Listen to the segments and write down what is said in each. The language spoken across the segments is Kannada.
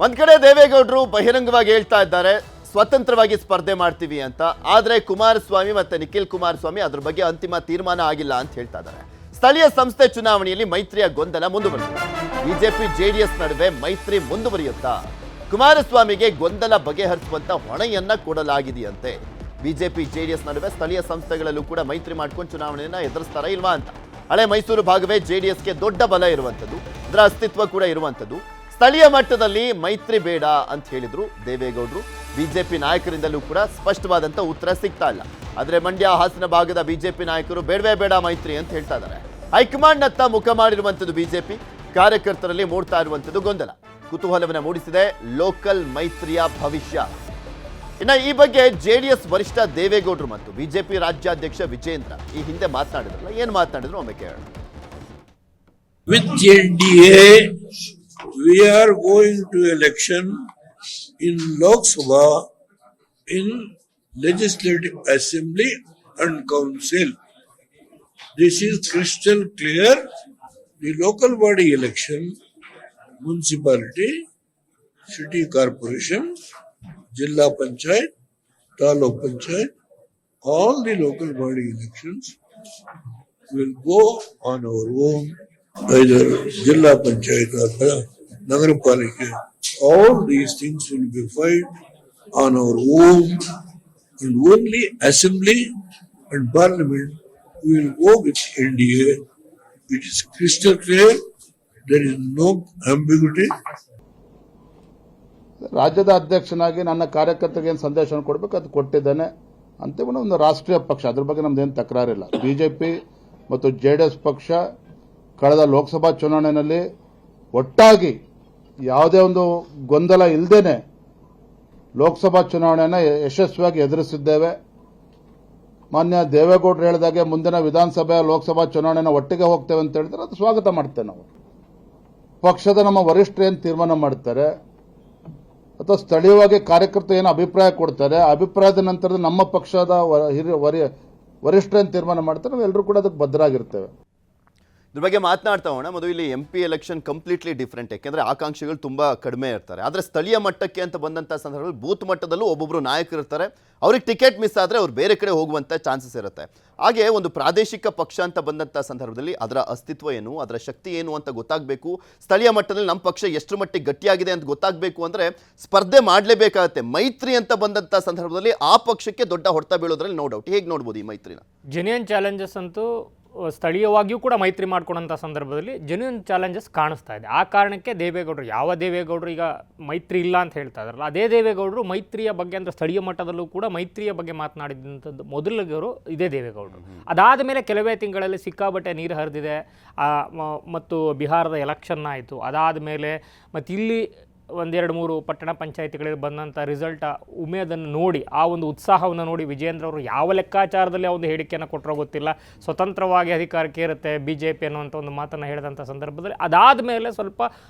ಒಂದ್ ಕಡೆ ದೇವೇಗೌಡರು ಬಹಿರಂಗವಾಗಿ ಹೇಳ್ತಾ ಇದ್ದಾರೆ ಸ್ವತಂತ್ರವಾಗಿ ಸ್ಪರ್ಧೆ ಮಾಡ್ತೀವಿ ಅಂತ. ಆದ್ರೆ ಕುಮಾರಸ್ವಾಮಿ ಮತ್ತೆ ನಿಖಿಲ್ ಕುಮಾರಸ್ವಾಮಿ ಅದ್ರ ಬಗ್ಗೆ ಅಂತಿಮ ತೀರ್ಮಾನ ಆಗಿಲ್ಲ ಅಂತ ಹೇಳ್ತಾ ಇದ್ದಾರೆ. ಸ್ಥಳೀಯ ಸಂಸ್ಥೆ ಚುನಾವಣೆಯಲ್ಲಿ ಮೈತ್ರಿಯ ಗೊಂದಲ ಮುಂದುವರಿದಿದೆ. ಬಿಜೆಪಿ ಜೆಡಿಎಸ್ ನಡುವೆ ಮೈತ್ರಿ ಮುಂದುವರಿಯುತ್ತಾ ಕುಮಾರಸ್ವಾಮಿಗೆ ಗೊಂದಲ ಬಗೆಹರಿಸುವಂತ ಹೊಣೆಯನ್ನ ಕೊಡಲಾಗಿದೆಯಂತೆ. ಬಿಜೆಪಿ ಜೆಡಿಎಸ್ ನಡುವೆ ಸ್ಥಳೀಯ ಸಂಸ್ಥೆಗಳಲ್ಲೂ ಕೂಡ ಮೈತ್ರಿ ಮಾಡ್ಕೊಂಡು ಚುನಾವಣೆಯನ್ನ ಎದುರಿಸ್ತಾರಾ ಇಲ್ವಾ ಅಂತ. ಹಳೆ ಮೈಸೂರು ಭಾಗವೇ ಜೆಡಿಎಸ್ಗೆ ದೊಡ್ಡ ಬಲ ಇರುವಂಥದ್ದು, ಅದರ ಅಸ್ತಿತ್ವ ಕೂಡ ಇರುವಂಥದ್ದು. ಸ್ಥಳೀಯ ಮಟ್ಟದಲ್ಲಿ ಮೈತ್ರಿ ಬೇಡ ಅಂತ ಹೇಳಿದ್ರು ದೇವೇಗೌಡರು. ಬಿಜೆಪಿ ನಾಯಕರಿಂದಲೂ ಕೂಡ ಸ್ಪಷ್ಟವಾದಂಥ ಉತ್ತರ ಸಿಗ್ತಾ ಇಲ್ಲ. ಆದರೆ ಮಂಡ್ಯ ಹಾಸನ ಭಾಗದ ಬಿಜೆಪಿ ನಾಯಕರು ಬೇಡವೇ ಬೇಡ ಮೈತ್ರಿ ಅಂತ ಹೇಳ್ತಾ ಇದ್ದಾರೆ. ಹೈಕಮಾಂಡ್ನತ್ತ ಮುಖ ಮಾಡಿರುವಂಥದ್ದು ಬಿಜೆಪಿ, ಕಾರ್ಯಕರ್ತರಲ್ಲಿ ಮೂಡ್ತಾ ಇರುವಂಥದ್ದು ಗೊಂದಲ ಕುತೂಹಲವನ್ನು ಮೂಡಿಸಿದೆ ಲೋಕಲ್ ಮೈತ್ರಿಯ ಭವಿಷ್ಯ. ಇನ್ನು ಈ ಬಗ್ಗೆ ಜೆಡಿಎಸ್ ವರಿಷ್ಠ ದೇವೇಗೌಡರು ಮತ್ತು ಬಿಜೆಪಿ ರಾಜ್ಯಾಧ್ಯಕ್ಷ ವಿಜೇಂದ್ರ ಈ ಹಿಂದೆ ಮಾತನಾಡಿದ್ರಲ್ಲ, ಏನು ಮಾತನಾಡಿದ್ರು ಒಮ್ಮೆ ಕೇಳೋಣ. With NDA, we are going to election in Lok Sabha, in Legislative Assembly and Council. This is crystal clear. The local body election, municipality, city corporation, Jilla Panchayat, Taluk Panchayat, all the local body elections will go on our own, either Jilla Panchayat or Nagarapalika. All these things will be filed on our own, and only Assembly and Parliament will go with NDA. It is crystal clear. There is no ambiguity. ರಾಜ್ಯದ ಅಧ್ಯಕ್ಷನಾಗಿ ನನ್ನ ಕಾರ್ಯಕರ್ತರಿಗೆ ಏನು ಸಂದೇಶವನ್ನು ಕೊಡಬೇಕು ಅದು ಕೊಟ್ಟಿದ್ದೇನೆ. ಅಂತಿಮ ಒಂದು ರಾಷ್ಟ್ರೀಯ ಪಕ್ಷ, ಅದ್ರ ಬಗ್ಗೆ ನಮ್ದೇನು ತಕರಾರಿಲ್ಲ. ಬಿಜೆಪಿ ಮತ್ತು ಜೆಡಿಎಸ್ ಪಕ್ಷ ಕಳೆದ ಲೋಕಸಭಾ ಚುನಾವಣೆಯಲ್ಲಿ ಒಟ್ಟಾಗಿ ಯಾವುದೇ ಒಂದು ಗೊಂದಲ ಇಲ್ಲದೇನೆ ಲೋಕಸಭಾ ಚುನಾವಣೆಯನ್ನು ಯಶಸ್ವಿಯಾಗಿ ಎದುರಿಸಿದ್ದೇವೆ. ಮಾನ್ಯ ದೇವೇಗೌಡರು ಹೇಳಿದಾಗೆ ಮುಂದಿನ ವಿಧಾನಸಭೆ ಲೋಕಸಭಾ ಚುನಾವಣೆಯನ್ನು ಒಟ್ಟಿಗೆ ಹೋಗ್ತೇವೆ ಅಂತ ಹೇಳಿದ್ರೆ ಅದು ಸ್ವಾಗತ ಮಾಡ್ತೇವೆ. ನಾವು ಪಕ್ಷದ ನಮ್ಮ ವರಿಷ್ಠರು ಏನು ತೀರ್ಮಾನ ಮಾಡ್ತಾರೆ ಅಥವಾ ಸ್ಥಳೀಯವಾಗಿ ಕಾರ್ಯಕರ್ತರು ಏನು ಅಭಿಪ್ರಾಯ ಕೊಡ್ತಾರೆ, ಅಭಿಪ್ರಾಯದ ನಂತರದ ನಮ್ಮ ಪಕ್ಷದ ವರಿಷ್ಠರು ಏನು ತೀರ್ಮಾನ ಮಾಡ್ತಾರೆ, ನಾವು ಎಲ್ಲರೂ ಕೂಡ ಅದಕ್ಕೆ ಬದ್ಧರಾಗಿರ್ತೇವೆ. ಇದ್ರ ಬಗ್ಗೆ ಮಾತನಾಡ್ತಾ ಹೋಗೋಣ. ಮೊದಲು ಇಲ್ಲಿ MP ಎಲೆಕ್ಷನ್ ಕಂಪ್ಲೀಟ್ಲಿ ಡಿಫ್ರೆಂಟ್, ಯಾಕೆಂದರೆ ಆಕಾಂಕ್ಷಿಗಳು ತುಂಬ ಕಡಿಮೆ ಇರ್ತಾರೆ. ಆದರೆ ಸ್ಥಳೀಯ ಮಟ್ಟಕ್ಕೆ ಅಂತ ಬಂದಂಥ ಸಂದರ್ಭದಲ್ಲಿ ಬೂತ್ ಮಟ್ಟದಲ್ಲೂ ಒಬ್ಬೊಬ್ಬರು ನಾಯಕರು ಇರ್ತಾರೆ. ಅವ್ರಿಗೆ ಟಿಕೆಟ್ ಮಿಸ್ ಆದರೆ ಅವ್ರು ಬೇರೆ ಕಡೆ ಹೋಗುವಂಥ ಚಾನ್ಸಸ್ ಇರುತ್ತೆ. ಹಾಗೆ ಒಂದು ಪ್ರಾದೇಶಿಕ ಪಕ್ಷ ಅಂತ ಬಂದಂಥ ಸಂದರ್ಭದಲ್ಲಿ ಅದರ ಅಸ್ತಿತ್ವ ಏನು, ಅದರ ಶಕ್ತಿ ಏನು ಅಂತ ಗೊತ್ತಾಗಬೇಕು. ಸ್ಥಳೀಯ ಮಟ್ಟದಲ್ಲಿ ನಮ್ಮ ಪಕ್ಷ ಎಷ್ಟು ಮಟ್ಟಿಗೆ ಗಟ್ಟಿಯಾಗಿದೆ ಅಂತ ಗೊತ್ತಾಗಬೇಕು ಅಂದರೆ ಸ್ಪರ್ಧೆ ಮಾಡಲೇಬೇಕಾಗತ್ತೆ. ಮೈತ್ರಿ ಅಂತ ಬಂದಂಥ ಸಂದರ್ಭದಲ್ಲಿ ಆ ಪಕ್ಷಕ್ಕೆ ದೊಡ್ಡ ಹೊಡೆತ ಬೀಳೋದ್ರಲ್ಲಿ ನೋ ಡೌಟ್. ಹೇಗೆ ನೋಡ್ಬೋದು ಈ ಮೈತ್ರಿನ? ಜೆನ್ಯೂನ್ ಚಾಲೆಂಜಸ್ ಅಂತೂ ಸ್ಥಳೀಯವಾಗಿಯೂ ಕೂಡ ಮೈತ್ರಿ ಮಾಡ್ಕೊಂಡಂಥ ಸಂದರ್ಭದಲ್ಲಿ ಜೆನ್ಯೂನ್ ಚಾಲೆಂಜಸ್ ಕಾಣಿಸ್ತಾ ಇದೆ. ಆ ಕಾರಣಕ್ಕೆ ದೇವೇಗೌಡರು, ಯಾವ ದೇವೇಗೌಡರು ಈಗ ಮೈತ್ರಿ ಇಲ್ಲ ಅಂತ ಹೇಳ್ತಾ ಇದ್ದಾರಲ್ಲ, ಅದೇ ದೇವೇಗೌಡರು ಮೈತ್ರಿಯ ಬಗ್ಗೆ ಅಂದರೆ ಸ್ಥಳೀಯ ಮಟ್ಟದಲ್ಲೂ ಕೂಡ ಮೈತ್ರಿಯ ಬಗ್ಗೆ ಮಾತನಾಡಿದಂಥದ್ದು ಮೊದಲಿಗರು ಇದೇ ದೇವೇಗೌಡರು. ಅದಾದ ಮೇಲೆ ಕೆಲವೇ ತಿಂಗಳಲ್ಲಿ ಸಿಕ್ಕಾಬಟ್ಟೆ ನೀರು ಹರಿದಿದೆ. ಮತ್ತು ಬಿಹಾರದ ಎಲೆಕ್ಷನ್ ಆಯಿತು. ಅದಾದ ಮೇಲೆ ಮತ್ತು ಇಲ್ಲಿ ಒಂದೆರಡು ಮೂರು ಪಟ್ಟಣ ಪಂಚಾಯಿತಿಗಳಿಗೆ ಬಂದಂಥ ರಿಸಲ್ಟ್ ಉಮೇದನ್ನು ನೋಡಿ, ಆ ಒಂದು ಉತ್ಸಾಹವನ್ನು ನೋಡಿ ವಿಜೇಂದ್ರ ಅವರು ಯಾವ ಲೆಕ್ಕಾಚಾರದಲ್ಲಿ ಆ ಒಂದು ಹೇಳಿಕೆಯನ್ನು ಕೊಟ್ಟರೋ ಗೊತ್ತಿಲ್ಲ, ಸ್ವತಂತ್ರವಾಗಿ ಅಧಿಕಾರಕ್ಕೆ ಇರುತ್ತೆ BJP ಅನ್ನುವಂಥ ಒಂದು ಮಾತನ್ನು ಹೇಳಿದಂಥ ಸಂದರ್ಭದಲ್ಲಿ ಅದಾದ ಮೇಲೆ ಸ್ವಲ್ಪ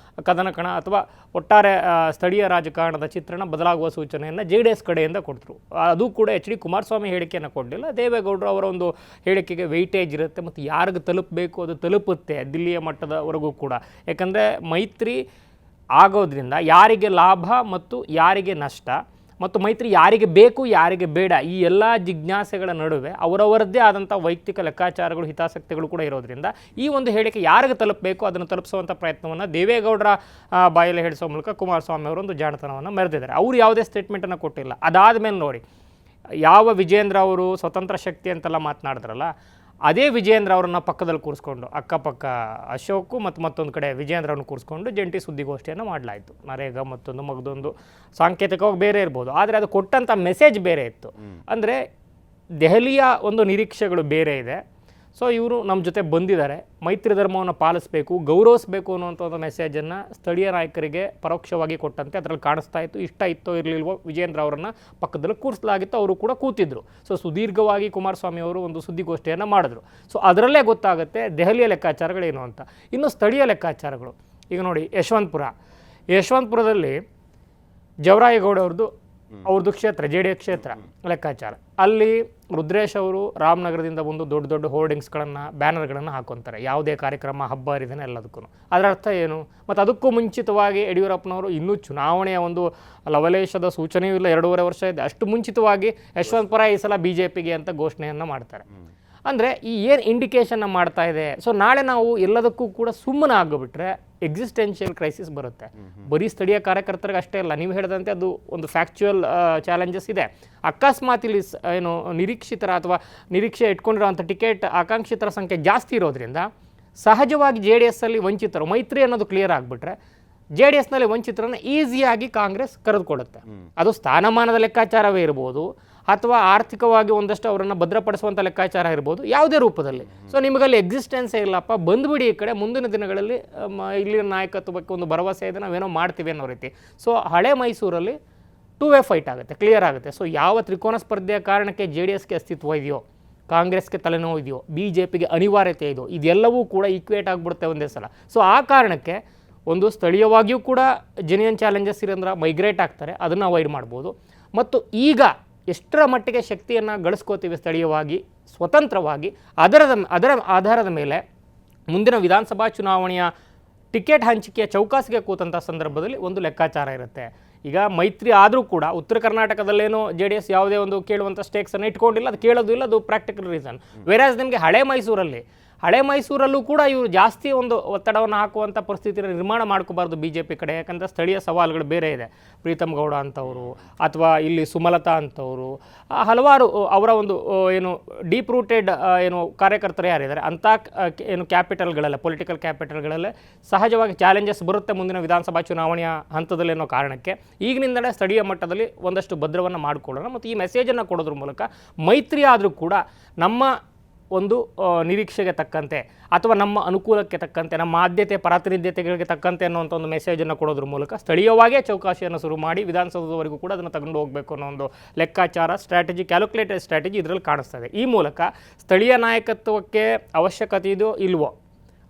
ಕದನಕಣ ಅಥವಾ ಒಟ್ಟಾರೆ ಸ್ಥಳೀಯ ರಾಜಕಾರಣದ ಚಿತ್ರಣ ಬದಲಾಗುವ ಸೂಚನೆಯನ್ನು JDS ಕಡೆಯಿಂದ ಕೊಟ್ಟರು. ಅದು ಕೂಡ HD ಕುಮಾರಸ್ವಾಮಿ ಹೇಳಿಕೆಯನ್ನು ಕೊಡಲಿಲ್ಲ. ದೇವೇಗೌಡರು ಅವರ ಒಂದು ಹೇಳಿಕೆಗೆ ವೆಯ್ಟೇಜ್ ಇರುತ್ತೆ ಮತ್ತು ಯಾರಿಗೆ ತಲುಪಬೇಕು ಅದು ತಲುಪುತ್ತೆ ದಿಲ್ಲಿಯ ಮಟ್ಟದವರೆಗೂ ಕೂಡ. ಯಾಕಂದರೆ ಮೈತ್ರಿ ಆಗೋದ್ರಿಂದ ಯಾರಿಗೆ ಲಾಭ ಮತ್ತು ಯಾರಿಗೆ ನಷ್ಟ ಮತ್ತು ಮೈತ್ರಿ ಯಾರಿಗೆ ಬೇಕು ಯಾರಿಗೆ ಬೇಡ ಈ ಎಲ್ಲ ಜಿಜ್ಞಾಸೆಗಳ ನಡುವೆ ಅವರವರದ್ದೇ ಆದಂಥ ವೈಯಕ್ತಿಕ ಲೆಕ್ಕಾಚಾರಗಳು ಹಿತಾಸಕ್ತಿಗಳು ಕೂಡ ಇರೋದ್ರಿಂದ ಈ ಒಂದು ಹೇಳಿಕೆ ಯಾರಿಗೆ ತಲುಪಬೇಕು ಅದನ್ನು ತಲುಪಿಸುವಂಥ ಪ್ರಯತ್ನವನ್ನು ದೇವೇಗೌಡರ ಬಾಯಲ್ಲಿ ಹೇಳಿಸೋ ಮೂಲಕ ಕುಮಾರಸ್ವಾಮಿ ಅವರು ಒಂದು ಜಾಣತನವನ್ನು ಮೆರೆದಿದ್ದಾರೆ. ಅವರು ಯಾವುದೇ ಸ್ಟೇಟ್ಮೆಂಟನ್ನು ಕೊಟ್ಟಿಲ್ಲ. ಅದಾದ ಮೇಲೆ ನೋಡಿ, ಯಾವ ವಿಜೇಂದ್ರ ಅವರು ಸ್ವತಂತ್ರ ಶಕ್ತಿ ಅಂತೆಲ್ಲ ಮಾತನಾಡಿದ್ರಲ್ಲ, ಅದೇ ವಿಜೇಂದ್ರ ಅವರನ್ನು ಪಕ್ಕದಲ್ಲಿ ಕೂರಿಸ್ಕೊಂಡು ಅಕ್ಕಪಕ್ಕ ಅಶೋಕು ಮತ್ತು ಮತ್ತೊಂದು ಕಡೆ ವಿಜೇಂದ್ರವನ್ನು ಕೂರಿಸ್ಕೊಂಡು ಜಂಟಿ ಸುದ್ದಿಗೋಷ್ಠಿಯನ್ನು ಮಾಡಲಾಯಿತು. ನರೇಗಾ ಮತ್ತೊಂದು ಮಗದೊಂದು ಸಾಂಕೇತಿಕವಾಗಿ ಬೇರೆ ಇರ್ಬೋದು, ಆದರೆ ಅದು ಕೊಟ್ಟಂಥ ಮೆಸೇಜ್ ಬೇರೆ ಇತ್ತು. ಅಂದರೆ ದೆಹಲಿಯ ಒಂದು ನಿರೀಕ್ಷೆಗಳು ಬೇರೆ ಇದೆ. ಸೊ ಇವರು ನಮ್ಮ ಜೊತೆ ಬಂದಿದ್ದಾರೆ, ಮೈತ್ರಿ ಧರ್ಮವನ್ನು ಪಾಲಿಸಬೇಕು, ಗೌರವಿಸಬೇಕು ಅನ್ನುವಂಥ ಒಂದು ಮೆಸೇಜನ್ನು ಸ್ಥಳೀಯ ನಾಯಕರಿಗೆ ಪರೋಕ್ಷವಾಗಿ ಕೊಟ್ಟಂತೆ ಅದರಲ್ಲಿ ಕಾಣಿಸ್ತಾ ಇತ್ತು. ಇಷ್ಟ ಇತ್ತೋ ಇರಲಿಲ್ವೋ ವಿಜೇಂದ್ರ ಅವರನ್ನು ಪಕ್ಕದಲ್ಲಿ ಕೂರಿಸಲಾಗಿತ್ತು, ಅವರು ಕೂಡ ಕೂತಿದ್ರು. ಸೊ ಸುದೀರ್ಘವಾಗಿ ಕುಮಾರಸ್ವಾಮಿ ಅವರು ಒಂದು ಸುದ್ದಿಗೋಷ್ಠಿಯನ್ನು ಮಾಡಿದ್ರು. ಸೊ ಅದರಲ್ಲೇ ಗೊತ್ತಾಗುತ್ತೆ ದೆಹಲಿಯ ಲೆಕ್ಕಾಚಾರಗಳೇನು ಅಂತ. ಇನ್ನು ಸ್ಥಳೀಯ ಲೆಕ್ಕಾಚಾರಗಳು ಈಗ ನೋಡಿ, ಯಶವಂತಪುರದಲ್ಲಿ ಜವರಾಯೇಗೌಡ ಅವ್ರದ್ದು ಕ್ಷೇತ್ರ JDS ಕ್ಷೇತ್ರ ಲೆಕ್ಕಾಚಾರ. ಅಲ್ಲಿ ರುದ್ರೇಶ್ ಅವರು ರಾಮನಗರದಿಂದ ಬಂದು ದೊಡ್ಡ ದೊಡ್ಡ ಹೋರ್ಡಿಂಗ್ಸ್ಗಳನ್ನು ಬ್ಯಾನರ್ಗಳನ್ನು ಹಾಕೊತಾರೆ ಯಾವುದೇ ಕಾರ್ಯಕ್ರಮ ಹಬ್ಬ ಹರಿದಿನ ಎಲ್ಲದಕ್ಕೂ. ಅದರ ಅರ್ಥ ಏನು? ಮತ್ತು ಅದಕ್ಕೂ ಮುಂಚಿತವಾಗಿ ಯಡಿಯೂರಪ್ಪನವರು ಇನ್ನೂ ಚುನಾವಣೆಯ ಒಂದು ಲವಲೇಶದ ಸೂಚನೆಯೂ ಇಲ್ಲ, 2.5 ವರ್ಷ ಇದೆ, ಅಷ್ಟು ಮುಂಚಿತವಾಗಿ ಯಶವಂತಪುರ ಈ ಸಲ BJPಗೆ ಅಂತ ಘೋಷಣೆಯನ್ನು ಮಾಡ್ತಾರೆ. ಅಂದರೆ ಈ ಏನು ಇಂಡಿಕೇಶನ್ನ ಮಾಡ್ತಾ ಇದೆ. ಸೊ ನಾಳೆ ನಾವು ಎಲ್ಲದಕ್ಕೂ ಕೂಡ ಸುಮ್ಮನೆ ಆಗಿಬಿಟ್ರೆ ಎಕ್ಸಿಸ್ಟೆನ್ಷಿಯಲ್ ಕ್ರೈಸಿಸ್ ಬರುತ್ತೆ. ಬರೀ ಸ್ಥಳೀಯ ಕಾರ್ಯಕರ್ತರಿಗೆ ಅಷ್ಟೇ ಅಲ್ಲ, ನೀವು ಹೇಳಿದಂತೆ ಅದು ಒಂದು ಫ್ಯಾಕ್ಚುಯಲ್ ಚಾಲೆಂಜಸ್ ಇದೆ. ಅಕಸ್ಮಾತ್ ಇಲ್ಲಿ ಏನು ನಿರೀಕ್ಷಿತರ ಅಥವಾ ನಿರೀಕ್ಷೆ ಇಟ್ಕೊಂಡಿರೋಂಥ ಟಿಕೆಟ್ ಆಕಾಂಕ್ಷಿತರ ಸಂಖ್ಯೆ ಜಾಸ್ತಿ ಇರೋದ್ರಿಂದ ಸಹಜವಾಗಿ JDS ಅಲ್ಲಿ ವಂಚಿತರು, ಮೈತ್ರಿ ಅನ್ನೋದು ಕ್ಲಿಯರ್ ಆಗಿಬಿಟ್ರೆ JDS ನಲ್ಲಿ ವಂಚಿತರನ್ನು ಈಸಿಯಾಗಿ ಕಾಂಗ್ರೆಸ್ ಕರೆದುಕೊಡುತ್ತೆ. ಅದು ಸ್ಥಾನಮಾನದ ಲೆಕ್ಕಾಚಾರವೇ ಇರ್ಬೋದು ಅಥವಾ ಆರ್ಥಿಕವಾಗಿ ಒಂದಷ್ಟು ಅವರನ್ನು ಭದ್ರಪಡಿಸುವಂಥ ಲೆಕ್ಕಾಚಾರ ಇರ್ಬೋದು, ಯಾವುದೇ ರೂಪದಲ್ಲಿ. ಸೊ ನಿಮಗಲ್ಲಿ ಎಕ್ಸಿಸ್ಟೆನ್ಸೇ ಇಲ್ಲಪ್ಪ, ಬಂದುಬಿಡಿ ಈ ಕಡೆ, ಮುಂದಿನ ದಿನಗಳಲ್ಲಿ ಇಲ್ಲಿನ ನಾಯಕತ್ವಕ್ಕೆ ಒಂದು ಭರವಸೆ ಇದೆ, ನಾವೇನೋ ಮಾಡ್ತೀವಿ ಅನ್ನೋ ರೀತಿ. ಸೊ ಹಳೆ ಮೈಸೂರಲ್ಲಿ 2-way ಫೈಟ್ ಆಗುತ್ತೆ, ಕ್ಲಿಯರ್ ಆಗುತ್ತೆ. ಸೊ ಯಾವ ತ್ರಿಕೋನ ಸ್ಪರ್ಧೆಯ ಕಾರಣಕ್ಕೆ JDSಗೆ ಅಸ್ತಿತ್ವ ಇದೆಯೋ, ಕಾಂಗ್ರೆಸ್ಗೆ ತಲೆನೋವು ಇದೆಯೋ, BJPಗೆ ಅನಿವಾರ್ಯತೆ ಇದೆಯೋ, ಇದೆಲ್ಲವೂ ಕೂಡ ಈಕ್ವೇಟ್ ಆಗಿಬಿಡುತ್ತೆ ಒಂದೇ ಸಲ. ಸೊ ಆ ಕಾರಣಕ್ಕೆ ಒಂದು ಸ್ಥಳೀಯವಾಗಿಯೂ ಕೂಡ ಜೆನ್ಯೂನ್ ಚಾಲೆಂಜಸ್ ಇರೋದ್ರ ಮೈಗ್ರೇಟ್ ಆಗ್ತಾರೆ, ಅದನ್ನು ಅವಾಯ್ಡ್ ಮಾಡ್ಬೋದು. ಮತ್ತು ಈಗ ಎಷ್ಟರ ಮಟ್ಟಿಗೆ ಶಕ್ತಿಯನ್ನು ಗಳಿಸ್ಕೋತೀವಿ ಸ್ಥಳೀಯವಾಗಿ ಸ್ವತಂತ್ರವಾಗಿ, ಅದರ ಆಧಾರದ ಮೇಲೆ ಮುಂದಿನ ವಿಧಾನಸಭಾ ಚುನಾವಣೆಯ ಟಿಕೆಟ್ ಹಂಚಿಕೆಯ ಚೌಕಾಸಿಗೆ ಕೂತಂಥ ಸಂದರ್ಭದಲ್ಲಿ ಒಂದು ಲೆಕ್ಕಾಚಾರ ಇರುತ್ತೆ. ಈಗ ಮೈತ್ರಿ ಆದರೂ ಕೂಡ ಉತ್ತರ ಕರ್ನಾಟಕದಲ್ಲೇನೋ JDS ಯಾವುದೇ ಒಂದು ಕೇಳುವಂಥ ಸ್ಟೇಕ್ಸನ್ನು ಇಟ್ಕೊಂಡಿಲ್ಲ, ಅದು ಕೇಳೋದು ಇಲ್ಲ, ಅದು ಪ್ರಾಕ್ಟಿಕಲ್ ರೀಸನ್. ವೇರಾಸ್ ನಿಮಗೆ ಹಳೆ ಮೈಸೂರಲ್ಲೂ ಕೂಡ ಇವರು ಜಾಸ್ತಿ ಒಂದು ಒತ್ತಡವನ್ನು ಹಾಕುವಂಥ ಪರಿಸ್ಥಿತಿಯನ್ನು ನಿರ್ಮಾಣ ಮಾಡ್ಕೋಬಾರ್ದು BJP ಕಡೆ. ಯಾಕಂದರೆ ಸ್ಥಳೀಯ ಸವಾಲುಗಳು ಬೇರೆ ಇದೆ. ಪ್ರೀತಮ್ ಗೌಡ ಅಂತವರು ಅಥವಾ ಇಲ್ಲಿ ಸುಮಲತಾ ಅಂತವರು, ಹಲವಾರು ಅವರ ಒಂದು ಏನು ಡೀಪ್ ರೂಟೆಡ್ ಏನು ಕಾರ್ಯಕರ್ತರು ಯಾರಿದ್ದಾರೆ ಅಂಥ ಏನು ಕ್ಯಾಪಿಟಲ್ಗಳಲ್ಲೇ, ಪೊಲಿಟಿಕಲ್ ಕ್ಯಾಪಿಟಲ್ಗಳಲ್ಲೇ ಸಹಜವಾಗಿ ಚಾಲೆಂಜಸ್ ಬರುತ್ತೆ ಮುಂದಿನ ವಿಧಾನಸಭಾ ಚುನಾವಣೆಯ ಹಂತದಲ್ಲಿ ಅನ್ನೋ ಕಾರಣಕ್ಕೆ ಈಗಿನಿಂದಲೇ ಸ್ಥಳೀಯ ಮಟ್ಟದಲ್ಲಿ ಒಂದಷ್ಟು ಭದ್ರವನ್ನು ಮಾಡಿಕೊಳ್ಳೋಣ. ಮತ್ತು ಈ ಮೆಸೇಜನ್ನು ಕೊಡೋದ್ರ ಮೂಲಕ ಮೈತ್ರಿ ಆದರೂ ಕೂಡ ನಮ್ಮ ಒಂದು ನಿರೀಕ್ಷೆಗೆ ತಕ್ಕಂತೆ ಅಥವಾ ನಮ್ಮ ಅನುಕೂಲಕ್ಕೆ ತಕ್ಕಂತೆ, ನಮ್ಮ ಆದ್ಯತೆ ಪ್ರಾತಿನಿಧ್ಯತೆಗಳಿಗೆ ತಕ್ಕಂತೆ ಅನ್ನುವಂಥ ಒಂದು ಮೆಸೇಜನ್ನು ಕೊಡೋದ್ರ ಮೂಲಕ ಸ್ಥಳೀಯವಾಗೇ ಚೌಕಾಶಿಯನ್ನು ಶುರು ಮಾಡಿ ವಿಧಾನಸೌಧದವರೆಗೂ ಕೂಡ ಅದನ್ನು ತಗೊಂಡು ಹೋಗಬೇಕು ಅನ್ನೋ ಒಂದು ಲೆಕ್ಕಾಚಾರ, ಸ್ಟ್ರಾಟಜಿ, ಕ್ಯಾಲ್ಕುಲೇಟೆಡ್ ಸ್ಟ್ರಾಟಜಿ ಇದರಲ್ಲಿ ಕಾಣಿಸ್ತಾ ಇದೆ. ಈ ಮೂಲಕ ಸ್ಥಳೀಯ ನಾಯಕತ್ವಕ್ಕೆ ಅವಶ್ಯಕತೆ ಇದೆಯೋ ಇಲ್ವೋ,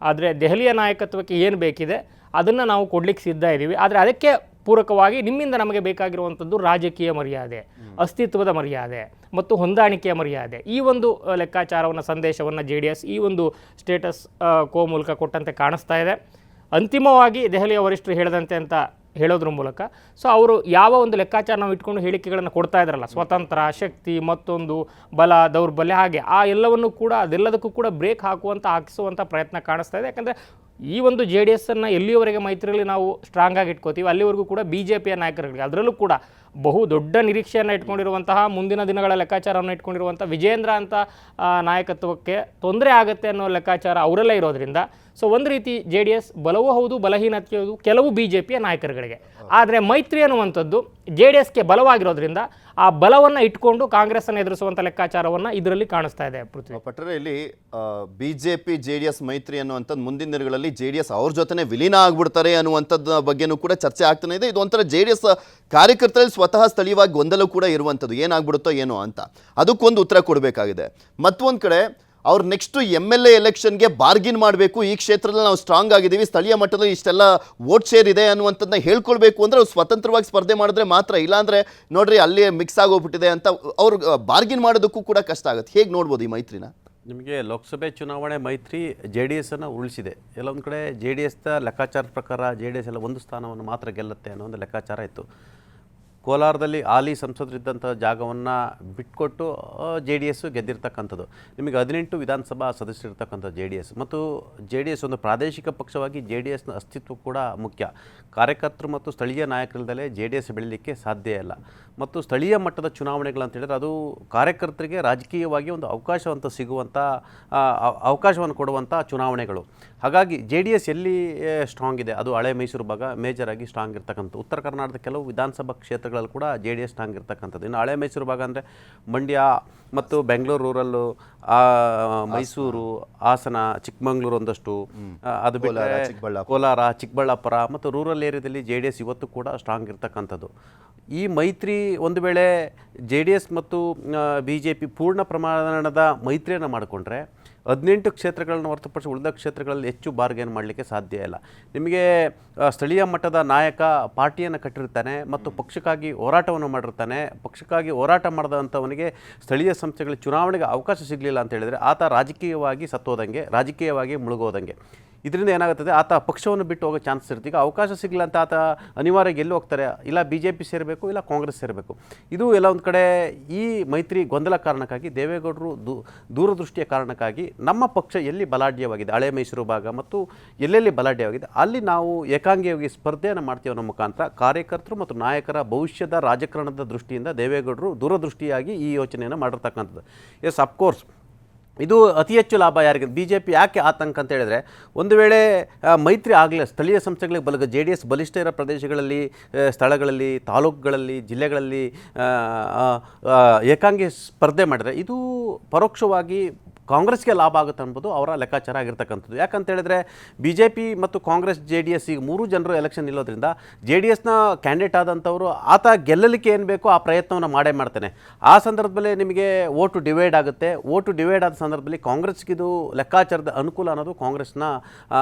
ಆದರೆ ದೆಹಲಿಯ ನಾಯಕತ್ವಕ್ಕೆ ಏನು ಬೇಕಿದೆ ಅದನ್ನು ನಾವು ಕೊಡ್ಲಿಕ್ಕೆ ಸಿದ್ಧ ಇದ್ದೀವಿ. ಆದರೆ ಅದಕ್ಕೆ ಪೂರಕವಾಗಿ ನಿಮ್ಮಿಂದ ನಮಗೆ ಬೇಕಾಗಿರುವಂಥದ್ದು ರಾಜಕೀಯ ಮರ್ಯಾದೆ, ಅಸ್ತಿತ್ವದ ಮರ್ಯಾದೆ ಮತ್ತು ಹೊಂದಾಣಿಕೆಯ ಮರ್ಯಾದೆ. ಈ ಒಂದು ಲೆಕ್ಕಾಚಾರವನ್ನು, ಸಂದೇಶವನ್ನು JDS ಈ ಒಂದು ಸ್ಟೇಟಸ್ ಕೋ ಮೂಲಕ ಕೊಟ್ಟಂತೆ ಕಾಣಿಸ್ತಾ ಇದೆ. ಅಂತಿಮವಾಗಿ ದೆಹಲಿಯ ವರಿಷ್ಠರು ಹೇಳಿದಂತೆ ಅಂತ ಹೇಳೋದ್ರ ಮೂಲಕ ಸೊ ಅವರು ಯಾವ ಒಂದು ಲೆಕ್ಕಾಚಾರ ನಾವು ಇಟ್ಕೊಂಡು ಹೇಳಿಕೆಗಳನ್ನು ಕೊಡ್ತಾ ಇದ್ದಾರಲ್ಲ, ಸ್ವತಂತ್ರ, ಶಕ್ತಿ, ಮತ್ತೊಂದು ಬಲ, ದೌರ್ಬಲ್ಯ, ಹಾಗೆ ಆ ಎಲ್ಲವನ್ನು ಕೂಡ ಅದೆಲ್ಲದಕ್ಕೂ ಕೂಡ ಬ್ರೇಕ್ ಹಾಕಿಸುವಂಥ ಪ್ರಯತ್ನ ಕಾಣಿಸ್ತಾ ಇದೆ. ಯಾಕಂದರೆ ಈ ಒಂದು JDSನ್ನು ಎಲ್ಲಿಯವರೆಗೆ ಮೈತ್ರಿಯಲ್ಲಿ ನಾವು ಸ್ಟ್ರಾಂಗ್ ಆಗಿ ಇಟ್ಕೋತೀವಿ ಅಲ್ಲಿವರೆಗೂ ಕೂಡ BJPಯ ನಾಯಕರುಗಳಿಗೆ, ಅದರಲ್ಲೂ ಕೂಡ ಬಹು ದೊಡ್ಡ ನಿರೀಕ್ಷೆಯನ್ನು ಇಟ್ಕೊಂಡಿರುವಂತಹ, ಮುಂದಿನ ದಿನಗಳ ಲೆಕ್ಕಾಚಾರವನ್ನು ಇಟ್ಕೊಂಡಿರುವಂಥ ವಿಜೇಂದ್ರ ಅಂತ ನಾಯಕತ್ವಕ್ಕೆ ತೊಂದರೆ ಆಗುತ್ತೆ ಅನ್ನೋ ಲೆಕ್ಕಾಚಾರ ಅವರೆಲ್ಲ ಇರೋದ್ರಿಂದ ಸೊ ಒಂದು ರೀತಿ JDS ಬಲವೂ ಹೌದು, ಬಲಹೀನತೆ ಹೌದು ಕೆಲವು BJPಯ ನಾಯಕರುಗಳಿಗೆ. ಆದರೆ ಮೈತ್ರಿ ಅನ್ನುವಂಥದ್ದು JDSಗೆ ಬಲವಾಗಿರೋದ್ರಿಂದ ಆ ಬಲವನ್ನು ಇಟ್ಕೊಂಡು ಕಾಂಗ್ರೆಸ್ಸನ್ನು ಎದುರಿಸುವಂಥ ಲೆಕ್ಕಾಚಾರವನ್ನು ಇದರಲ್ಲಿ ಕಾಣಿಸ್ತಾ ಇದೆ. ಪೃಥ್ವಿ ಪಟ್ಟರೆ ಇಲ್ಲಿ BJP JDS ಮೈತ್ರಿ ಅನ್ನುವಂಥದ್ದು ಮುಂದಿನ ದಿನಗಳಲ್ಲಿ JDS ಅವ್ರ ಜೊತೆನೆ ವಿಲೀನ ಆಗ್ಬಿಡ್ತಾರೆ ಅನ್ನುವಂಥದ್ದು ಬಗ್ಗೆನೂ ಕೂಡ ಚರ್ಚೆ ಆಗ್ತಾನೆ ಇದೆ. ಇದು ಒಂಥರ JDS ಕಾರ್ಯಕರ್ತರಲ್ಲಿ ಸ್ವತಃ ಸ್ಥಳೀಯವಾಗಿ ಗೊಂದಲ ಕೂಡ ಇರುವಂಥದ್ದು, ಏನಾಗ್ಬಿಡುತ್ತೋ ಏನೋ ಅಂತ. ಅದಕ್ಕೊಂದು ಉತ್ತರ ಕೊಡಬೇಕಾಗಿದೆ. ಮತ್ತೊಂದು ಕಡೆ ಅವ್ರು ನೆಕ್ಸ್ಟ್ MLA ಎಲೆಕ್ಷನ್ಗೆ ಬಾರ್ಗಿನ್ ಮಾಡಬೇಕು, ಈ ಕ್ಷೇತ್ರದಲ್ಲಿ ನಾವು ಸ್ಟ್ರಾಂಗ್ ಆಗಿದ್ದೀವಿ, ಸ್ಥಳೀಯ ಮಟ್ಟದಲ್ಲಿ ಇಷ್ಟೆಲ್ಲ ವೋಟ್ ಶೇರ್ ಇದೆ ಅನ್ನುವಂಥದ್ದನ್ನ ಹೇಳ್ಕೊಳ್ಬೇಕು ಅಂದರೆ ಅವ್ರು ಸ್ವತಂತ್ರವಾಗಿ ಸ್ಪರ್ಧೆ ಮಾಡಿದ್ರೆ ಮಾತ್ರ, ಇಲ್ಲಾಂದರೆ ನೋಡ್ರಿ ಅಲ್ಲಿ ಮಿಕ್ಸ್ ಆಗೋಗ್ಬಿಟ್ಟಿದೆ ಅಂತ ಅವ್ರು ಬಾರ್ಗಿನ್ ಮಾಡೋದಕ್ಕೂ ಕೂಡ ಕಷ್ಟ ಆಗುತ್ತೆ. ಹೇಗೆ ನೋಡ್ಬೋದು ಈ ಮೈತ್ರಿನ? ನಿಮಗೆ ಲೋಕಸಭೆ ಚುನಾವಣೆ ಮೈತ್ರಿ JDSನ್ನು ಉಳಿಸಿದೆ. ಎಲ್ಲೊಂದು ಕಡೆ JDSದ ಲೆಕ್ಕಾಚಾರದ ಪ್ರಕಾರ JDS ಎಲ್ಲ ಒಂದು ಸ್ಥಾನವನ್ನು ಮಾತ್ರ ಗೆಲ್ಲುತ್ತೆ ಅನ್ನೋ ಒಂದು ಲೆಕ್ಕಾಚಾರ ಇತ್ತು. ಕೋಲಾರದಲ್ಲಿ ಹಾಲಿ ಸಂಸದರಿದ್ದಂಥ ಜಾಗವನ್ನು ಬಿಟ್ಕೊಟ್ಟು JDS ಗೆದ್ದಿರ್ತಕ್ಕಂಥದ್ದು. ನಿಮಗೆ 18 ವಿಧಾನಸಭಾ ಸದಸ್ಯರಿರ್ತಕ್ಕಂಥ JDS ಮತ್ತು JDS ಒಂದು ಪ್ರಾದೇಶಿಕ ಪಕ್ಷವಾಗಿ JDSನ ಅಸ್ತಿತ್ವ ಕೂಡ ಮುಖ್ಯ. ಕಾರ್ಯಕರ್ತರು ಮತ್ತು ಸ್ಥಳೀಯ ನಾಯಕರಿಲ್ಲದೆ JDS ಬೆಳೀಲಿಕ್ಕೆ ಸಾಧ್ಯ ಇಲ್ಲ. ಮತ್ತು ಸ್ಥಳೀಯ ಮಟ್ಟದ ಚುನಾವಣೆಗಳಂತ ಹೇಳಿದ್ರೆ ಅದು ಕಾರ್ಯಕರ್ತರಿಗೆ ರಾಜಕೀಯವಾಗಿ ಒಂದು ಅವಕಾಶವಂತ ಸಿಗುವಂಥ ಅವಕಾಶವನ್ನು ಕೊಡುವಂಥ ಚುನಾವಣೆಗಳು. ಹಾಗಾಗಿ JDS ಎಲ್ಲಿ ಸ್ಟ್ರಾಂಗ್ ಇದೆ ಅದು ಹಳೆ ಮೈಸೂರು ಭಾಗ ಮೇಜರ್ ಆಗಿ ಸ್ಟ್ರಾಂಗ್ ಇರ್ತಕ್ಕಂಥ. ಉತ್ತರ ಕರ್ನಾಟಕದ ಕೆಲವು ವಿಧಾನಸಭಾ ಕ್ಷೇತ್ರಗಳಲ್ಲಿ ಕೂಡ JDS ಸ್ಟ್ರಾಂಗ್ ಇರ್ತಕ್ಕಂಥದ್ದು. ಇನ್ನು ಹಳೆ ಮೈಸೂರು ಭಾಗ ಅಂದರೆ ಮಂಡ್ಯ ಮತ್ತು ಬೆಂಗಳೂರು ರೂರಲ್ಲು, ಮೈಸೂರು, ಹಾಸನ, ಚಿಕ್ಕಮಗಳೂರು ಒಂದಷ್ಟು, ಅದು ಬಿಟ್ಟರೆ ಕೋಲಾರ, ಚಿಕ್ಕಬಳ್ಳಾಪುರ ಮತ್ತು ರೂರಲ್ ಏರಿಯಾದಲ್ಲಿ JDS ಇವತ್ತು ಕೂಡ ಸ್ಟ್ರಾಂಗ್ ಇರ್ತಕ್ಕಂಥದ್ದು. ಈ ಮೈತ್ರಿ ಒಂದು ವೇಳೆ JDS ಮತ್ತು BJP ಪೂರ್ಣ ಪ್ರಮಾಣದ ಮೈತ್ರಿಯನ್ನು ಮಾಡಿಕೊಂಡ್ರೆ 18 ಕ್ಷೇತ್ರಗಳನ್ನು ಹೊರತುಪಡಿಸಿ ಉಳಿದ ಕ್ಷೇತ್ರಗಳಲ್ಲಿ ಹೆಚ್ಚು ಬಾರ್ಗೇನ್ ಮಾಡಲಿಕ್ಕೆ ಸಾಧ್ಯ ಇಲ್ಲ. ನಿಮಗೆ ಸ್ಥಳೀಯ ಮಟ್ಟದ ನಾಯಕ ಪಾರ್ಟಿಯನ್ನು ಕಟ್ಟಿರ್ತಾನೆ ಮತ್ತು ಪಕ್ಷಕ್ಕಾಗಿ ಹೋರಾಟವನ್ನು ಮಾಡಿರ್ತಾನೆ. ಪಕ್ಷಕ್ಕಾಗಿ ಹೋರಾಟ ಮಾಡಿದಂಥವನಿಗೆ ಸ್ಥಳೀಯ ಸಂಸ್ಥೆಗಳ ಚುನಾವಣೆಗೆ ಅವಕಾಶ ಸಿಗಲಿಲ್ಲ ಅಂತ ಹೇಳಿದರೆ ಆತ ರಾಜಕೀಯವಾಗಿ ಸತ್ತೋದಂಗೆ, ರಾಜಕೀಯವಾಗಿ ಮುಳುಗೋದಂಗೆ. ಇದರಿಂದ ಏನಾಗುತ್ತದೆ, ಆತ ಪಕ್ಷವನ್ನು ಬಿಟ್ಟು ಹೋಗೋ ಚಾನ್ಸಸ್ ಇರುತ್ತೆ. ಈಗ ಅವಕಾಶ ಸಿಗಲಿಲ್ಲ ಅಂತ ಆತ ಅನಿವಾರ್ಯವಾಗಿ ಎಲ್ಲಿ ಹೋಗ್ತಾರೆ, ಇಲ್ಲ BJP ಸೇರಬೇಕು, ಇಲ್ಲ ಕಾಂಗ್ರೆಸ್ ಸೇರಬೇಕು. ಇದು ಎಲ್ಲ ಒಂದು ಕಡೆ ಈ ಮೈತ್ರಿ ಗೊಂದಲ ಕಾರಣಕ್ಕಾಗಿ ದೇವೇಗೌಡರು ದೂರದೃಷ್ಟಿಯ ಕಾರಣಕ್ಕಾಗಿ ನಮ್ಮ ಪಕ್ಷ ಎಲ್ಲಿ ಬಲಾಢ್ಯವಾಗಿದೆ, ಹಳೆ ಮೈಸೂರು ಭಾಗ ಮತ್ತು ಎಲ್ಲೆಲ್ಲಿ ಬಲಾಢ್ಯವಾಗಿದೆ ಅಲ್ಲಿ ನಾವು ಏಕಾಂಗಿಯಾಗಿ ಸ್ಪರ್ಧೆಯನ್ನು ಮಾಡ್ತೀವಿ ಅನ್ನೋ ಮುಖಾಂತರ ಕಾರ್ಯಕರ್ತರು ಮತ್ತು ನಾಯಕರ ಭವಿಷ್ಯದ ರಾಜಕಾರಣದ ದೃಷ್ಟಿಯಿಂದ ದೇವೇಗೌಡರು ದೂರದೃಷ್ಟಿಯಾಗಿ ಈ ಯೋಚನೆಯನ್ನು ಮಾಡಿರ್ತಕ್ಕಂಥದ್ದು. ಎಸ್, ಅಫ್ಕೋರ್ಸ್ ಇದು ಅತಿ ಹೆಚ್ಚು ಲಾಭ ಯಾರಿಗೆ, BJP ಯಾಕೆ ಆತಂಕ ಅಂತ ಹೇಳಿದರೆ, ಒಂದು ವೇಳೆ ಮೈತ್ರಿ ಆಗಲೇ ಸ್ಥಳೀಯ ಸಂಸ್ಥೆಗಳಿಗೆ JDS ಬಲಿಷ್ಠ ಇರೋ ಪ್ರದೇಶಗಳಲ್ಲಿ, ಸ್ಥಳಗಳಲ್ಲಿ, ತಾಲೂಕುಗಳಲ್ಲಿ, ಜಿಲ್ಲೆಗಳಲ್ಲಿ ಏಕಾಂಗಿ ಸ್ಪರ್ಧೆ ಮಾಡಿದರೆ ಇದು ಪರೋಕ್ಷವಾಗಿ ಕಾಂಗ್ರೆಸ್ಗೆ ಲಾಭ ಆಗುತ್ತೆ ಅನ್ಬೋದು ಅವರ ಲೆಕ್ಕಾಚಾರ ಆಗಿರ್ತಕ್ಕಂಥದ್ದು. ಯಾಕಂತ ಹೇಳಿದ್ರೆ BJP ಮತ್ತು ಕಾಂಗ್ರೆಸ್ JDS ಈಗ 3 ಜನರು ಎಲೆಕ್ಷನ್ ನಿಲ್ಲೋದ್ರಿಂದ JDSನ ಕ್ಯಾಂಡಿಡೇಟ್ ಆದಂಥವರು ಆತ ಗೆಲ್ಲಲಿಕ್ಕೆ ಏನು ಬೇಕೋ ಆ ಪ್ರಯತ್ನವನ್ನು ಮಾಡೇ ಮಾಡ್ತಾನೆ. ಆ ಸಂದರ್ಭದಲ್ಲಿ ನಿಮಗೆ ಓಟು ಡಿವೈಡ್ ಆಗುತ್ತೆ. ಓಟು ಡಿವೈಡ್ ಆದ ಸಂದರ್ಭದಲ್ಲಿ ಕಾಂಗ್ರೆಸ್ಗಿದು ಲೆಕ್ಕಾಚಾರದ ಅನುಕೂಲ ಅನ್ನೋದು ಕಾಂಗ್ರೆಸ್ನ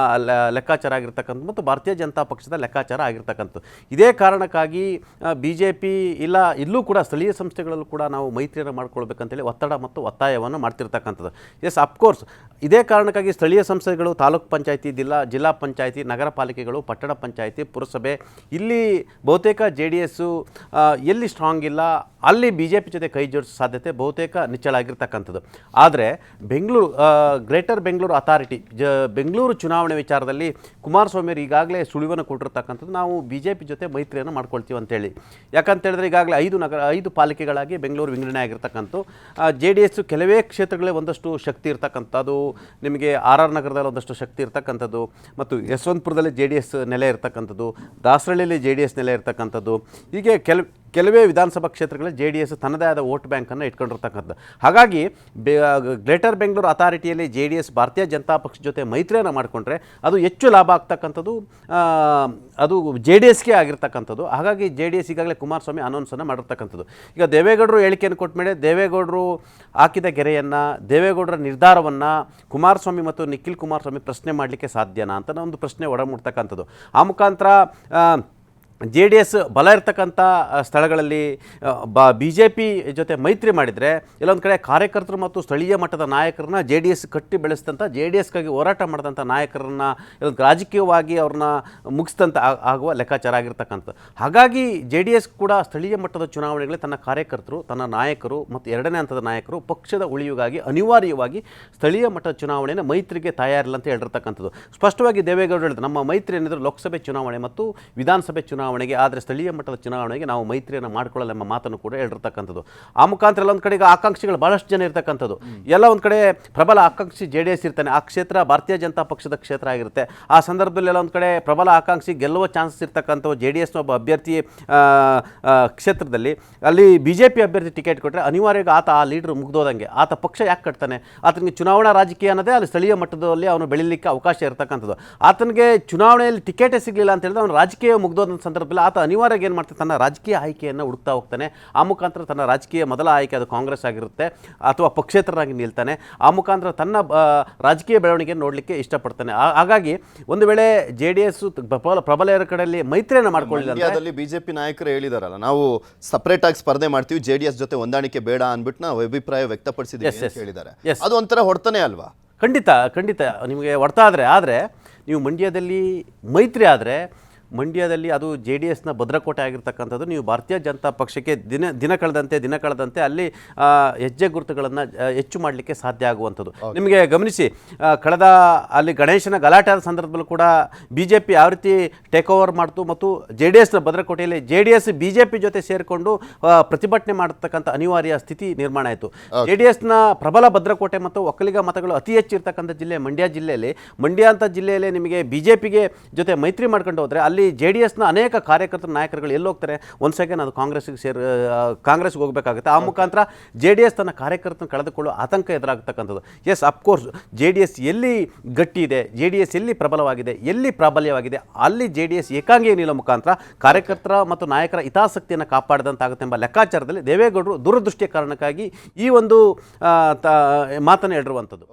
ಲೆಕ್ಕಾಚಾರ ಆಗಿರ್ತಕ್ಕಂಥದ್ದು ಮತ್ತು ಭಾರತೀಯ ಜನತಾ ಪಕ್ಷದ ಲೆಕ್ಕಾಚಾರ ಆಗಿರ್ತಕ್ಕಂಥದ್ದು. ಇದೇ ಕಾರಣಕ್ಕಾಗಿ BJP ಇಲ್ಲ ಇಲ್ಲೂ ಕೂಡ ಸ್ಥಳೀಯ ಸಂಸ್ಥೆಗಳಲ್ಲೂ ಕೂಡ ನಾವು ಮೈತ್ರಿಯನ್ನು ಮಾಡ್ಕೊಳ್ಬೇಕಂತೇಳಿ ಒತ್ತಡ ಮತ್ತು ಒತ್ತಾಯವನ್ನು ಮಾಡ್ತಿರ್ತಕ್ಕಂಥದ್ದು. ಎಸ್, ಅಫ್ಕೋರ್ಸ್ ಇದೇ ಕಾರಣಕ್ಕಾಗಿ ಸ್ಥಳೀಯ ಸಂಸ್ಥೆಗಳು, ತಾಲೂಕು ಪಂಚಾಯತಿ, ಜಿಲ್ಲಾ ಪಂಚಾಯತಿ, ನಗರ ಪಾಲಿಕೆಗಳು, ಪಟ್ಟಣ ಪಂಚಾಯತಿ, ಪುರಸಭೆ, ಇಲ್ಲಿ ಬಹುತೇಕ JDS ಎಲ್ಲಿ ಸ್ಟ್ರಾಂಗ್ ಇಲ್ಲ ಅಲ್ಲಿ BJP ಜೊತೆ ಕೈ ಜೋಡಿಸೋ ಸಾಧ್ಯತೆ ಬಹುತೇಕ ನಿಚ್ಚಳ ಆಗಿರ್ತಕ್ಕಂಥದ್ದು. ಆದರೆ ಬೆಂಗಳೂರು ಗ್ರೇಟರ್ ಬೆಂಗಳೂರು ಅಥಾರಿಟಿ ಬೆಂಗಳೂರು ಚುನಾವಣೆ ವಿಚಾರದಲ್ಲಿ ಕುಮಾರಸ್ವಾಮಿಯವರು ಈಗಾಗಲೇ ಸುಳಿವನ್ನು ಕೊಟ್ಟಿರ್ತಕ್ಕಂಥದ್ದು, ನಾವು BJP ಜೊತೆ ಮೈತ್ರಿಯನ್ನು ಮಾಡ್ಕೊಳ್ತೀವಿ ಅಂತೇಳಿ. ಯಾಕಂತ ಹೇಳಿದ್ರೆ ಈಗಾಗಲೇ 5 ಪಾಲಿಕೆಗಳಾಗಿ ಬೆಂಗಳೂರು ವಿಂಗಡಣೆ ಆಗಿರ್ತಕ್ಕಂಥ JDS ಕೆಲವೇ ಕ್ಷೇತ್ರಗಳೇ ಒಂದಷ್ಟು ಶಕ್ತಿ ಇರ್ತಕ್ಕಂಥದ್ದು. ನಿಮಗೆ RR ನಗರದಲ್ಲಿ ಒಂದಷ್ಟು ಶಕ್ತಿ ಇರ್ತಕ್ಕಂಥದ್ದು ಮತ್ತು ಯಶವಂತಪುರದಲ್ಲಿ JDS ನೆಲೆ ಇರ್ತಕ್ಕಂಥದ್ದು, ದಾಸರಳ್ಳಿಯಲ್ಲಿ JDS ನೆಲೆ ಇರ್ತಕ್ಕಂಥದ್ದು. ಹೀಗೆ ಕೆಲವೇ ವಿಧಾನಸಭಾ ಕ್ಷೇತ್ರಗಳಲ್ಲಿ JDS ತನ್ನದೇ ಆದ ವೋಟ್ ಬ್ಯಾಂಕನ್ನು ಇಟ್ಕೊಂಡಿರ್ತಕ್ಕಂಥದ್ದು. ಹಾಗಾಗಿ ಗ್ರೇಟರ್ ಬೆಂಗಳೂರು ಅಥಾರಿಟಿಯಲ್ಲಿ JDS ಭಾರತೀಯ ಜನತಾ ಪಕ್ಷ ಜೊತೆ ಮೈತ್ರಿಯನ್ನು ಮಾಡಿಕೊಂಡ್ರೆ ಅದು ಹೆಚ್ಚು ಲಾಭ ಆಗ್ತಕ್ಕಂಥದ್ದು ಅದು JDSಗೆ ಆಗಿರ್ತಕ್ಕಂಥದ್ದು. ಹಾಗಾಗಿ JDS ಈಗಾಗಲೇ ಕುಮಾರಸ್ವಾಮಿ ಅನೌನ್ಸನ್ನು ಮಾಡಿರ್ತಕ್ಕಂಥದ್ದು. ಈಗ ದೇವೇಗೌಡರು ಹೇಳಿಕೆಯನ್ನು ಕೊಟ್ಟ ಮೇಲೆ ದೇವೇಗೌಡರು ಹಾಕಿದ ಗೆರೆಯನ್ನು, ದೇವೇಗೌಡರ ನಿರ್ಧಾರವನ್ನು ಕುಮಾರಸ್ವಾಮಿ ಮತ್ತು ನಿಖಿಲ್ ಕುಮಾರಸ್ವಾಮಿ ಪ್ರಶ್ನೆ ಮಾಡಲಿಕ್ಕೆ ಸಾಧ್ಯನಾ ಅಂತ ಒಂದು ಪ್ರಶ್ನೆ ಒಡಮೂಡ್ತಕ್ಕಂಥದ್ದು. ಆ ಮುಖಾಂತರ JDS ಬಲ ಇರ್ತಕ್ಕಂಥ ಸ್ಥಳಗಳಲ್ಲಿ BJP ಜೊತೆ ಮೈತ್ರಿ ಮಾಡಿದರೆ ಎಲ್ಲೊಂದು ಕಡೆ ಕಾರ್ಯಕರ್ತರು ಮತ್ತು ಸ್ಥಳೀಯ ಮಟ್ಟದ ನಾಯಕರನ್ನ JDS ಕಟ್ಟಿ ಬೆಳೆಸಿದಂಥ JDSಗಾಗಿ ಹೋರಾಟ ಮಾಡಿದಂಥ ನಾಯಕರನ್ನ ರಾಜಕೀಯವಾಗಿ ಅವ್ರನ್ನ ಮುಗಿಸಿದಂಥ ಆಗುವ ಲೆಕ್ಕಾಚಾರ ಆಗಿರ್ತಕ್ಕಂಥದ್ದು. ಹಾಗಾಗಿ JDS ಕೂಡ ಸ್ಥಳೀಯ ಮಟ್ಟದ ಚುನಾವಣೆಗಳಲ್ಲಿ ತನ್ನ ಕಾರ್ಯಕರ್ತರು, ತನ್ನ ನಾಯಕರು ಮತ್ತು ಎರಡನೇ ಹಂತದ ನಾಯಕರು ಪಕ್ಷದ ಉಳಿವಿಗಾಗಿ ಅನಿವಾರ್ಯವಾಗಿ ಸ್ಥಳೀಯ ಮಟ್ಟದ ಚುನಾವಣೆಯನ್ನು ಮೈತ್ರಿಗೆ ತಯಾರಿಲ್ಲ ಅಂತ ಹೇಳಿರ್ತಕ್ಕಂಥದ್ದು. ಸ್ಪಷ್ಟವಾಗಿ ದೇವೇಗೌಡರು ಹೇಳಿದ್ರು, ನಮ್ಮ ಮೈತ್ರಿ ಏನಿದ್ರು ಲೋಕಸಭೆ ಚುನಾವಣೆ ಮತ್ತು ವಿಧಾನಸಭೆ ಚುನಾವಣೆಗೆ, ಆದರೆ ಸ್ಥಳೀಯ ಮಟ್ಟದ ಚುನಾವಣೆಗೆ ನಾವು ಮೈತ್ರಿಯನ್ನು ಮಾಡ್ಕೊಳ್ಳಲ್ಲ ಎಂಬ ಮಾತನ್ನು ಕೂಡ ಹೇಳಿರ್ತಕ್ಕಂಥದ್ದು. ಆ ಮುಖಾಂತರ ಎಲ್ಲ ಒಂದು ಕಡೆಗೆ ಆಕಾಂಕ್ಷಿಗಳು ಬಹಳಷ್ಟು ಜನ ಇರ್ತಕ್ಕಂಥದ್ದು. ಎಲ್ಲ ಒಂದು ಕಡೆ ಪ್ರಬಲ ಆಕಾಂಕ್ಷಿ JDS ಇರ್ತಾನೆ, ಆ ಕ್ಷೇತ್ರ ಭಾರತೀಯ ಜನತಾ ಪಕ್ಷದ ಕ್ಷೇತ್ರ ಆಗಿರುತ್ತೆ. ಆ ಸಂದರ್ಭದಲ್ಲಿ ಎಲ್ಲ ಒಂದು ಕಡೆ ಪ್ರಬಲ ಆಕಾಂಕ್ಷಿ ಗೆಲ್ಲುವ ಚಾನ್ಸಸ್ ಇರ್ತಕ್ಕಂಥ JDSನ ಒಬ್ಬ ಅಭ್ಯರ್ಥಿ ಕ್ಷೇತ್ರದಲ್ಲಿ ಅಲ್ಲಿ BJP ಅಭ್ಯರ್ಥಿ ಟಿಕೆಟ್ ಕೊಟ್ಟರೆ ಅನಿವಾರ್ಯವಾಗಿ ಆತ ಆ ಲೀಡರ್ ಮುಗ್ದೋದಂಗೆ. ಆತ ಪಕ್ಷ ಯಾಕೆ ಕಟ್ತಾನೆ? ಆತನಿಗೆ ಚುನಾವಣಾ ರಾಜಕೀಯ ಅನ್ನೋದೇ ಅಲ್ಲಿ ಸ್ಥಳೀಯ ಮಟ್ಟದಲ್ಲಿ ಅವನು ಬೆಳೀಲಿಕ್ಕೆ ಅವಕಾಶ ಇರ್ತಕ್ಕಂಥದ್ದು. ಆತನಿಗೆ ಚುನಾವಣೆಯಲ್ಲಿ ಟಿಕೆಟೇ ಸಿಗಲಿಲ್ಲ ಅಂತ ಹೇಳಿದ್ರೆ ಅವನು ರಾಜಕೀಯ ಮುಗ್ದೋದ ಸಂದರ್ಭದಲ್ಲಿ ಆತ ಅನಿವಾರ್ಯವಾಗಿ ಏನು ಮಾಡ್ತಾನೆ, ತನ್ನ ರಾಜಕೀಯ ಆಯ್ಕೆಯನ್ನು ಹುಡುಕ್ತಾ ಹೋಗ್ತಾನೆ. ಆ ಮುಖಾಂತರ ತನ್ನ ರಾಜಕೀಯ ಮೊದಲ ಆಯ್ಕೆ ಅದು ಕಾಂಗ್ರೆಸ್ ಆಗಿರುತ್ತೆ ಅಥವಾ ಪಕ್ಷೇತರರಾಗಿ ನಿಲ್ತಾನೆ. ಆ ಮುಖಾಂತರ ತನ್ನ ರಾಜಕೀಯ ಬೆಳವಣಿಗೆಯನ್ನು ನೋಡಲಿಕ್ಕೆ ಇಷ್ಟಪಡ್ತಾನೆ. ಹಾಗಾಗಿ ಒಂದು ವೇಳೆ JDS ಪ್ರಬಲ ಕಡೆಯಲ್ಲಿ ಮೈತ್ರಿಯನ್ನು ಮಾಡ್ಕೊಳ್ಳಿಲ್ಲ. BJP ನಾಯಕರು ಹೇಳಿದಾರಲ್ಲ, ನಾವು ಸಪರೇಟ್ ಆಗಿ ಸ್ಪರ್ಧೆ ಮಾಡ್ತೀವಿ, JDS ಜೊತೆ ಹೊಂದಾಣಿಕೆ ಬೇಡ ಅಂದ್ಬಿಟ್ಟು ನಾವು ಅಭಿಪ್ರಾಯ ವ್ಯಕ್ತಪಡಿಸಿದ್ದೀವಿ ಅಂತ ಹೇಳಿದ್ದಾರೆ. ಅದು ಒಂಥರ ಹೊಡ್ತಾನೆ ಅಲ್ವಾ? ಖಂಡಿತ ನಿಮಗೆ ಹೊಡ್ತಾ ಆದರೆ ನೀವು ಮಂಡ್ಯದಲ್ಲಿ ಮೈತ್ರಿ ಆದರೆ ಮಂಡ್ಯದಲ್ಲಿ ಅದು JDSನ ಭದ್ರಕೋಟೆ ಆಗಿರ್ತಕ್ಕಂಥದ್ದು. ನೀವು ಭಾರತೀಯ ಜನತಾ ಪಕ್ಷಕ್ಕೆ ದಿನ ಕಳೆದಂತೆ ಅಲ್ಲಿ ಹೆಜ್ಜೆ ಗುರುತುಗಳನ್ನು ಹೆಚ್ಚು ಮಾಡಲಿಕ್ಕೆ ಸಾಧ್ಯ ಆಗುವಂಥದ್ದು. ನಿಮಗೆ ಗಮನಿಸಿ, ಕಳೆದ ಅಲ್ಲಿ ಗಣೇಶನ ಗಲಾಟೆ ಆದ ಸಂದರ್ಭದಲ್ಲೂ ಕೂಡ BJP ಯಾವ ರೀತಿ ಟೇಕ್ ಓವರ್ ಮಾಡ್ತು ಮತ್ತು JDSನ ಭದ್ರಕೋಟೆಯಲ್ಲಿ JDS BJP ಜೊತೆ ಸೇರಿಕೊಂಡು ಪ್ರತಿಭಟನೆ ಮಾಡತಕ್ಕಂಥ ಅನಿವಾರ್ಯ ಸ್ಥಿತಿ ನಿರ್ಮಾಣ ಆಯಿತು. JDSನ ಪ್ರಬಲ ಭದ್ರಕೋಟೆ ಮತ್ತು ಒಕ್ಕಲಿಗ ಮತಗಳು ಅತಿ ಹೆಚ್ಚು ಇರ್ತಕ್ಕಂಥ ಜಿಲ್ಲೆ ಮಂಡ್ಯ ಅಂತ ಜಿಲ್ಲೆಯಲ್ಲಿ ನಿಮಗೆ BJPಗೆ ಜೊತೆ ಮೈತ್ರಿ ಮಾಡ್ಕೊಂಡು ಹೋದರೆ ಅಲ್ಲಿ JDSನ ಅನೇಕ ಕಾರ್ಯಕರ್ತರ ನಾಯಕರುಗಳು ಎಲ್ಲಿ ಹೋಗ್ತಾರೆ, ಒಂದು ಸೆಕೆಂಡ್ ಅದು ಕಾಂಗ್ರೆಸ್ಗೆ ಹೋಗಬೇಕಾಗುತ್ತೆ. ಆ ಮುಖಾಂತರ JDS ತನ್ನ ಕಾರ್ಯಕರ್ತನ ಕಳೆದುಕೊಳ್ಳುವ ಆತಂಕ ಎದುರಾಗತಕ್ಕಂಥದ್ದು. ಎಸ್, ಅಫ್ಕೋರ್ಸ್ JDS ಎಲ್ಲಿ ಗಟ್ಟಿ ಇದೆ, JDS ಎಲ್ಲಿ ಪ್ರಬಲವಾಗಿದೆ, ಎಲ್ಲಿ ಪ್ರಾಬಲ್ಯವಾಗಿದೆ ಅಲ್ಲಿ JDS ಏಕಾಂಗಿ ನಿಲ್ಲುವ ಮುಖಾಂತರ ಕಾರ್ಯಕರ್ತರ ಮತ್ತು ನಾಯಕರ ಹಿತಾಸಕ್ತಿಯನ್ನು ಕಾಪಾಡಿದಂತಾಗುತ್ತೆ ಎಂಬ ಲೆಕ್ಕಾಚಾರದಲ್ಲಿ ದೇವೇಗೌಡರು ದೂರದೃಷ್ಟಿಯ ಕಾರಣಕ್ಕಾಗಿ ಈ ಒಂದು ಮಾತನ್ನು ಹೇಳಿರುವಂಥದ್ದು.